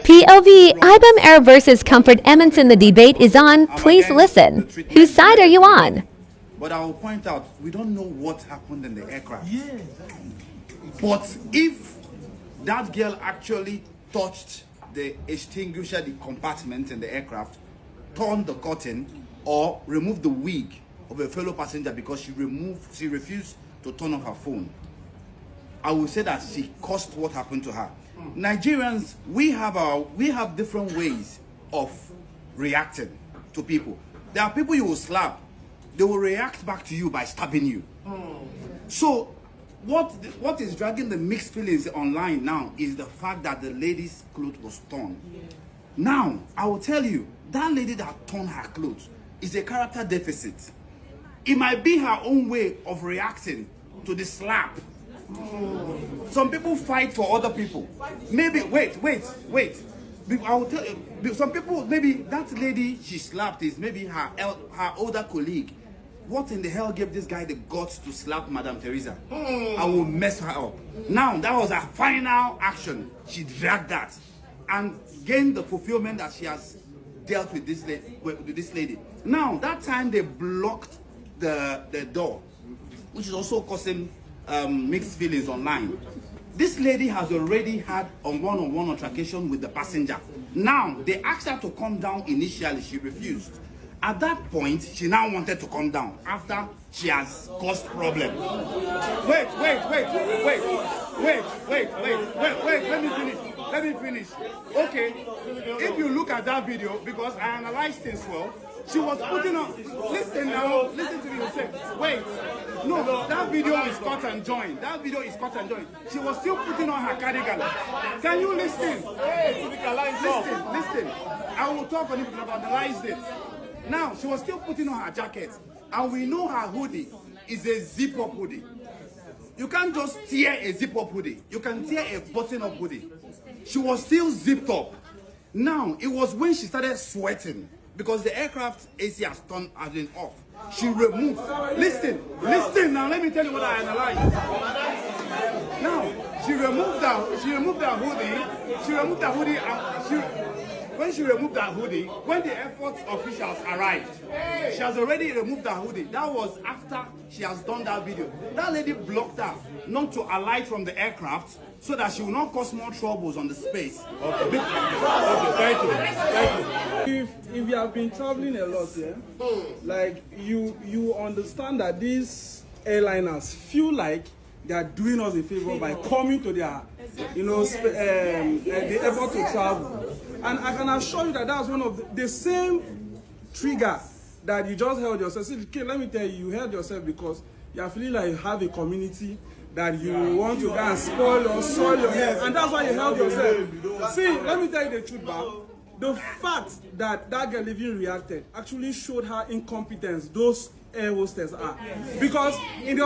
POV, Ibom Air versus Comfort Emmanson. The debate is on. Please listen. Whose side are you on? But I will point out, we don't know what happened in the aircraft. Yeah. But if that girl actually touched the extinguisher, the compartment in the aircraft, turned the curtain, or removed the wig of a fellow passenger because she refused to turn off her phone, I will say that she caused what happened to her. Nigerians, we have different ways of reacting to people. There are people you will slap, they will react back to you by stabbing you. So what is dragging the mixed feelings online now is the fact that the lady's clothes was torn. Now I will tell you, that lady that torn her clothes is a character deficit. It might be her own way of reacting to the slap. Some people fight for other people. Maybe wait. I will tell you. Some people, maybe that lady she slapped is maybe her older colleague. What in the hell gave this guy the guts to slap Madam Teresa? I will mess her up. Now that was her final action. She dragged that and gained the fulfillment that she has dealt with this lady. Now that time they blocked the door, which is also causing mixed feelings online. This lady has already had a one-on-one altercation with the passenger. Now they asked her to come down. Initially she refused. At that point she now wanted to come down after she has caused problem. Wait, let me finish. Okay, if you look at that video, because I analyzed things well, she was putting on, listen to me yourself. Wait, no, that video is cut and joined. She was still putting on her cardigan. Can you listen? Listen. I will talk on it because I've analyzed it. Now, she was still putting on her jacket. And we know her hoodie is a zip-up hoodie. You can't just tear a zip-up hoodie. You can tear a button-up hoodie. She was still zipped up. Now, it was when she started sweating, because the aircraft AC has been off. She removed. Listen. Now let me tell you what I analyzed. Now she removed her hoodie. When she removed her hoodie, when the airport officials arrived, she has already removed her hoodie. That was after she has done that video. That lady blocked her not to alight from the aircraft so that she will not cause more troubles on the space. Okay, thank you. If you have been traveling a lot, like you understand that these airliners feel like they are doing us a favor by coming to their, the effort to travel. And I can assure you that that's one of the same trigger that you just held yourself. See, okay, let me tell you, you held yourself because you are feeling like you have a community that you want to go and soil your head, and that's why you held yourself. See, let me tell you the truth, Bob. The fact that that girl even reacted actually showed how incompetent those air hostess are. Because in the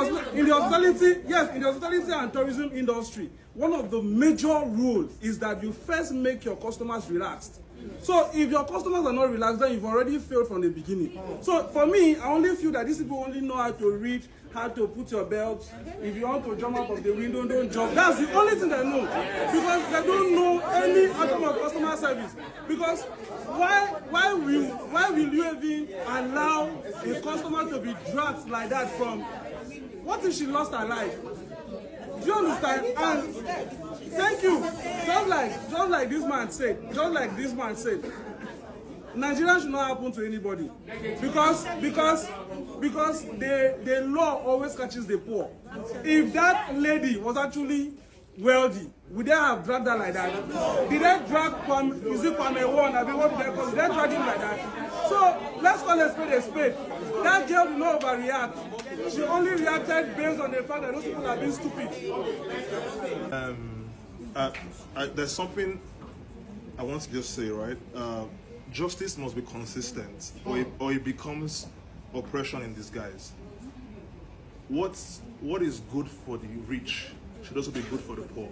hospitality and tourism industry, one of the major rules is that you first make your customers relaxed. So if your customers are not relaxed, then you've already failed from the beginning. So for me, I only feel that these people only know how to read, how to put your belt. If you want to jump out of the window, don't jump. That's the only thing they know. Because they don't know any item of customer service. Because why will you even allow a customer to be dragged like that from? What if she lost her life? Do you understand? And thank you. Just like this man said, Nigeria should not happen to anybody, because the law always catches the poor. If that lady was actually wealthy, would they have dragged her like that? Did they drag Pame one? I mean, what did they call it? Did they drag him like that? So let's call a spade. That girl did not overreact. She only reacted based on the fact that those people are being stupid. There's something I want to just say, right? Justice must be consistent, or it becomes oppression in disguise. What is good for the rich should also be good for the poor.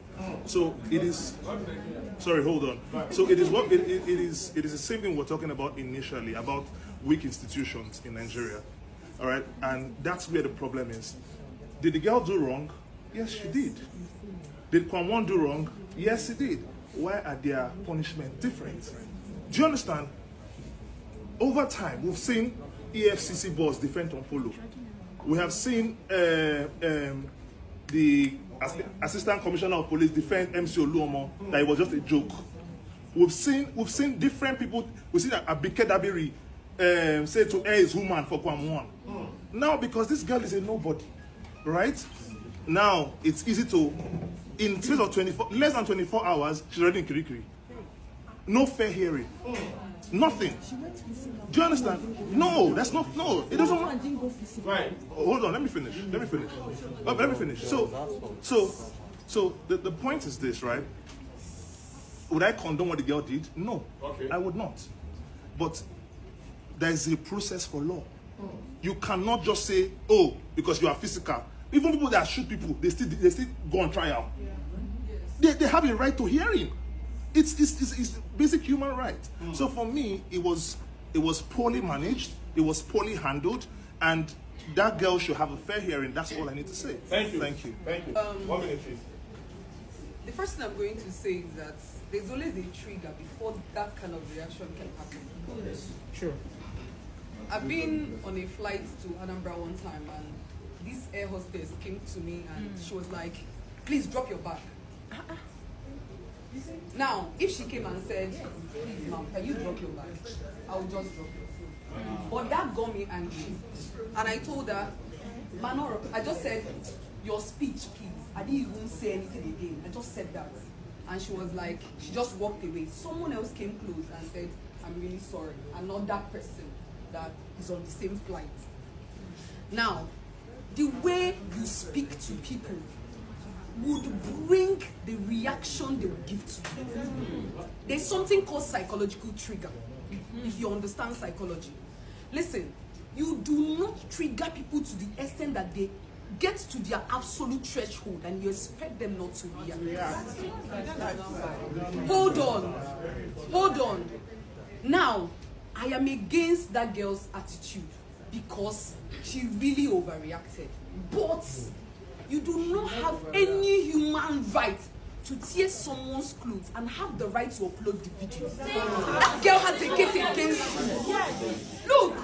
So it is. Sorry, hold on. So it is the same thing we're talking about initially about weak institutions in Nigeria. All right, and that's where the problem is. Did the girl do wrong? Yes, she did. Did Kwamwon do wrong? Yes, he did. why are their punishment different? Do you understand? Over time, we've seen EFCC boss defend Polo. We have seen the Assistant Commissioner of Police defend MC Oluomo that it was just a joke. We've seen different people. We've seen Abike Dabiri say to air his woman for Kwam1. Now, because this girl is a nobody, right? Now it's easy to, in space of less than 24 hours, she's already in Kirikiri. No fair hearing. Nothing. Do you understand? No, that's not. No, it doesn't. Right. Oh, hold on. Let me finish. So the point is this, right? Would I condone what the girl did? No, I would not. But there is a process for law. You cannot just say, oh, because you are physical. Even people that shoot people, they still go on trial. They have a right to hearing. It's basic human right. So for me, it was poorly managed, it was poorly handled, and that girl should have a fair hearing. That's all I need to say. Thank you. 1 minute, please. The first thing I'm going to say is that there's always a trigger before that kind of reaction can happen. Yes, sure. I've been on a flight to Anambra one time, and this air hostess came to me and she was like, please drop your bag. Now, if she came and said, please ma'am, can you drop your bag? I will just drop your phone. But that got me angry. And I told her, Manoro, I just said, your speech, please. I didn't even say anything again. I just said that. And she was like, she just walked away. Someone else came close and said, I'm really sorry. I'm not that person that is on the same flight. Now, the way you speak to people would bring the reaction they will give to you. There's something called psychological trigger, if you understand psychology. Listen, you do not trigger people to the extent that they get to their absolute threshold and you expect them not to react. Hold on. Now, I am against that girl's attitude because she really overreacted. But you do not have any human right to tear someone's clothes and have the right to upload the video. That girl has a case against you. Look,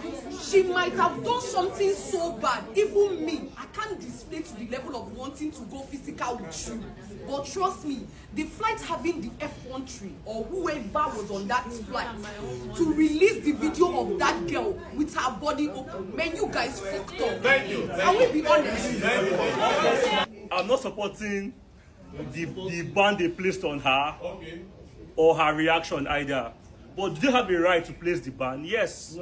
she might have done something so bad. Even me, I can't display to the level of wanting to go physical with you. But trust me, the flight having the F1 tree or whoever was on that flight to release the video of that girl with her body open, man, you guys fucked up. Thank you. Can we be honest? I'm not supporting the ban they placed on her or her reaction either. But do they have a right to place the ban? Yes.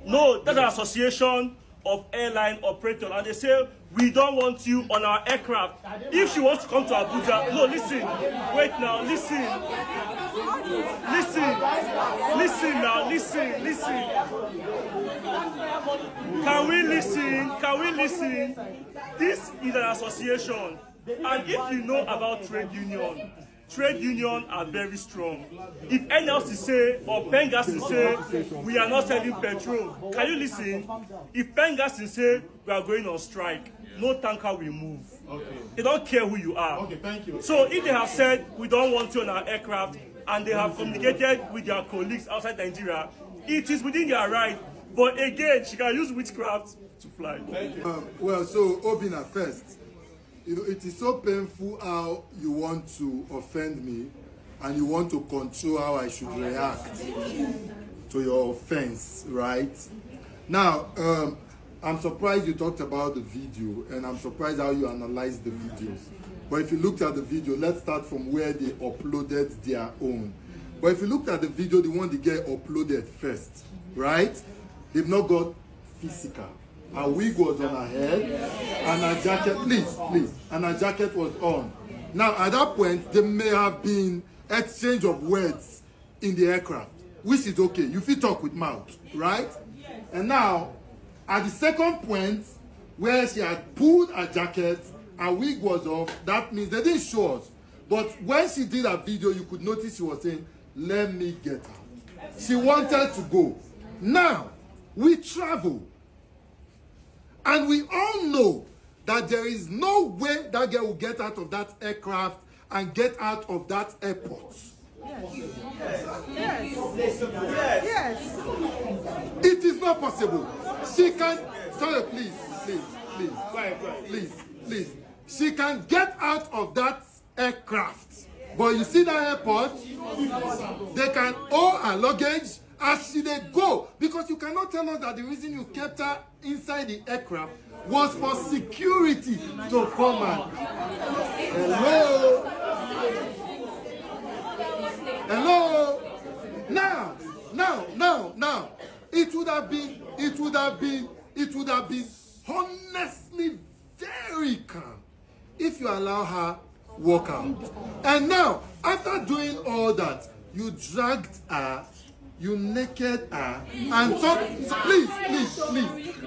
No, that's an association of airline operators, and they say we don't want you on our aircraft. If she wants to come to Abuja, no, listen, wait now, listen now, listen. Can we listen? This is an association, and if you know about trade union are very strong. If any else to say, or Pengas to say, we are not selling petrol, can you listen? If Pengas to say, we are going on strike, no tanker will move. They don't care who you are. Thank you. So if they have said, we don't want you on our aircraft, and they have communicated with their colleagues outside Nigeria, it is within their right. But again, she can use witchcraft to fly. Thank you. Well, so Obina first. You know, it is so painful how you want to offend me and you want to control how I should react to your offense, right? Now, I'm surprised you talked about the video and I'm surprised how you analyzed the video. But if you looked at the video, let's start from where they uploaded their own. But if you looked at the video, the one they get uploaded first, right? They've not got physical. Her wig was on her head, and her jacket, please, and her jacket was on. Now, at that point, there may have been exchange of words in the aircraft, which is okay. You fit talk with mouth, right? And now, at the second point, where she had pulled her jacket, her wig was off, that means they didn't show us. But when she did her video, you could notice she was saying, let me get out. She wanted to go. Now, we travel. And we all know that there is no way that girl will get out of that aircraft and get out of that airport It is not possible. She can, sorry, please. She can get out of that aircraft. But you see that airport, they can hold her luggage as she they go. Because you cannot tell us that the reason you kept her inside the aircraft was for security to come and hello. Now. It would have been honestly very calm if you allow her walk out. And now, after doing all that, you dragged her, you naked her, and please.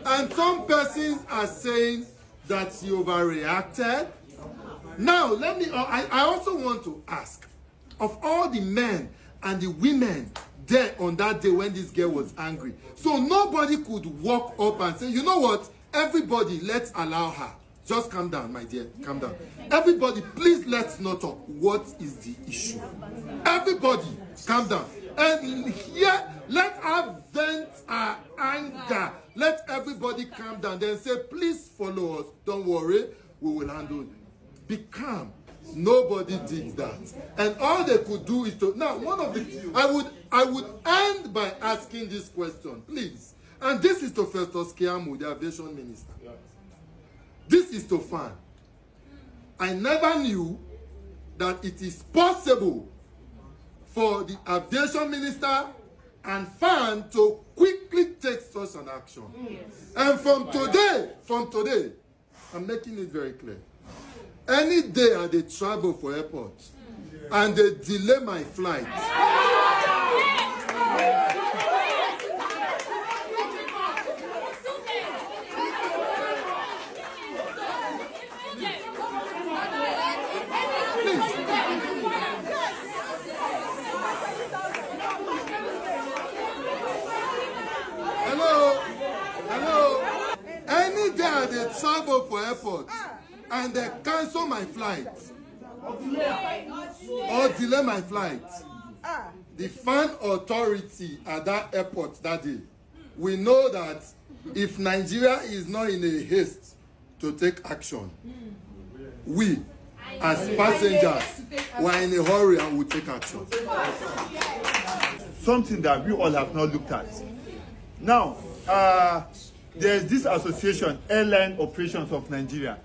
And some persons are saying that you overreacted. Now, I also want to ask, of all the men and the women there on that day when this girl was angry, so nobody could walk up and say, you know what, everybody, let's allow her. Just calm down, my dear, calm down. Everybody, please, let's not talk. What is the issue? Everybody, calm down. And here, let her vent her anger. Let everybody calm down. Then say, please follow us. Don't worry, we will handle it. Be calm. Nobody did that. And all they could do is to... Now, one of the... I would end by asking this question, please. And this is to Festus Keyamo, the aviation minister. This is to FAN. I never knew that it is possible for the aviation minister and FAN to quickly take such an action. Yes. And from today, I'm making it very clear. Any day I they travel for airport and they delay my flight, any day I they travel for airport and they cancel my flight or delay my flight, the FAN authority at that airport that day, we know that if Nigeria is not in a haste to take action, we as passengers were in a hurry and will take action. Something that we all have not looked at. Now, there's this association, Airline Operations of Nigeria,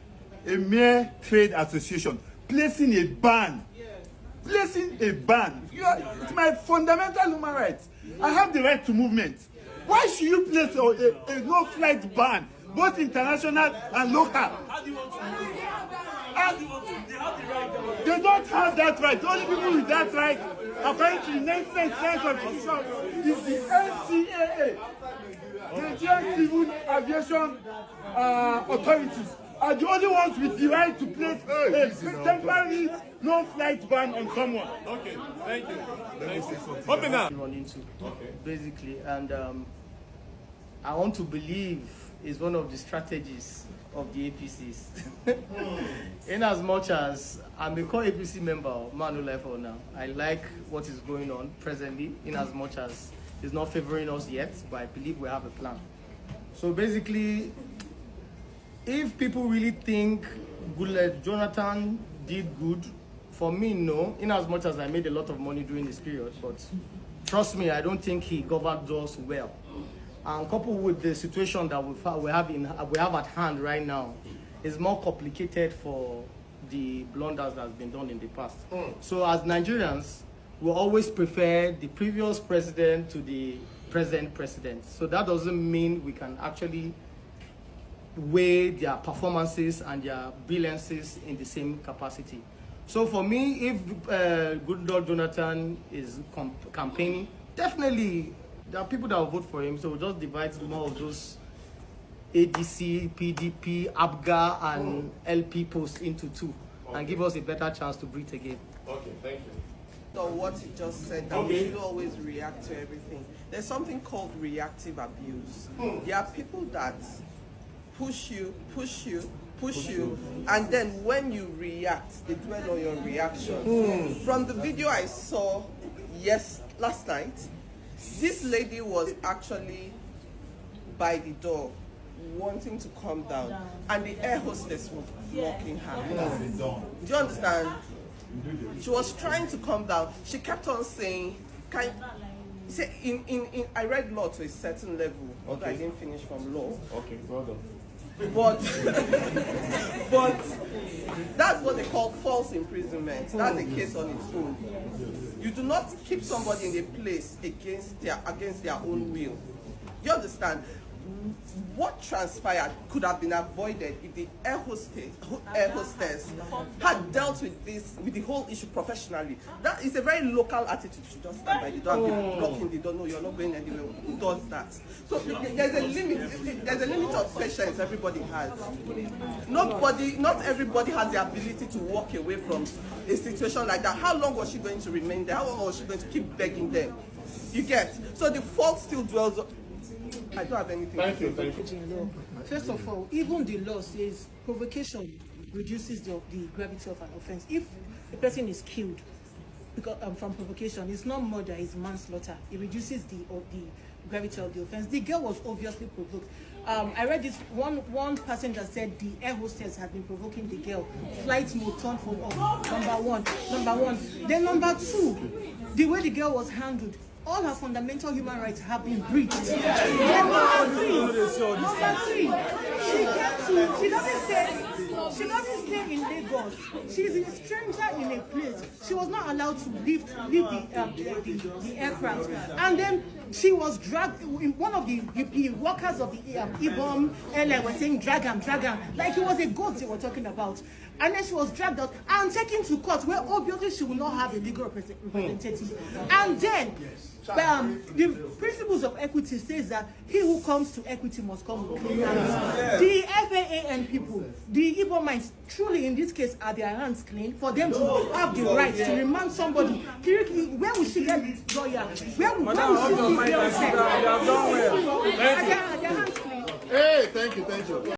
a mere trade association, placing a ban. It's my fundamental human right. I have the right to movement. Why should you place a no-flight ban, both international and local? How do you want to do it? How do you want to? They have the right. They don't have that right. The only people with that right, according to the 1999 Constitution, is the NCAA, the Nigerian Civil Aviation Authorities, are the only ones with the right to place a temporary no-flight ban on someone. Okay, thank you. Open up. Basically, and I want to believe is one of the strategies of the APCs. In as much as I'm a core APC member of Manu Life for now, I like what is going on presently, in as much as it's not favoring us yet, but I believe we have a plan. So basically, if people really think Jonathan did good, for me, no, in as much as I made a lot of money during this period, but trust me, I don't think he governed us well. And coupled with the situation that we have at hand right now, is more complicated for the blunders that's been done in the past. So as Nigerians, we always prefer the previous president to the present president. So that doesn't mean we can actually weigh their performances and their brilliances in the same capacity. So for me, if good Lord Jonathan is campaigning, definitely there are people that will vote for him. So we'll just divide more of those ADC, PDP, ABGA, and LP posts into two, and give us a better chance to breathe again. Okay, thank you. So what you just said, that we should always react to everything. There's something called reactive abuse. There are people that push you, push you, and then when you react, they dwell on your reaction. From the video I saw last night, this lady was actually by the door wanting to come down, and the air hostess was blocking her. Do you understand? She was trying to come down. She kept on saying, I read law to a certain level, although I didn't finish from law. Okay, brother. But that's what they call false imprisonment. That's a case on its own. You do not keep somebody in a place against their own will. You understand? What transpired could have been avoided if the air hostess had dealt with the whole issue professionally. That is a very local attitude. You should just stand by the door and be blocking the door. No, you're not going anywhere. Who does that? So there's a limit. There's a limit of patience everybody has. Not everybody has the ability to walk away from a situation like that. How long was she going to remain there? How long was she going to keep begging them? You get? So the fault still dwells. I don't have anything. Thank you. First of all, even the law says provocation reduces the gravity of an offense. If a person is killed because from provocation, it's not murder, it's manslaughter. It reduces the gravity of the offense. The girl was obviously provoked. I read this, one passenger said the air hostess had been provoking the girl. Flight mode turned from off. Number one. Then number two, the way the girl was handled, all her fundamental human rights have been breached. Number three, she doesn't stay in Lagos. She's a stranger in a place. She was not allowed to leave the aircraft. And then she was dragged. One of the workers of the Ibom Air was saying, drag him, like it was a ghost they were talking about. And then she was dragged out and taken to court, where obviously she will not have a legal representative. And then the principles of equity says that he who comes to equity must come with clean hands. The FAA and people, the Ibom minds, truly in this case, are their hands clean for them to have the right to remand somebody. Where will she get this lawyer? Where will she see their hands clean? Hey, thank you.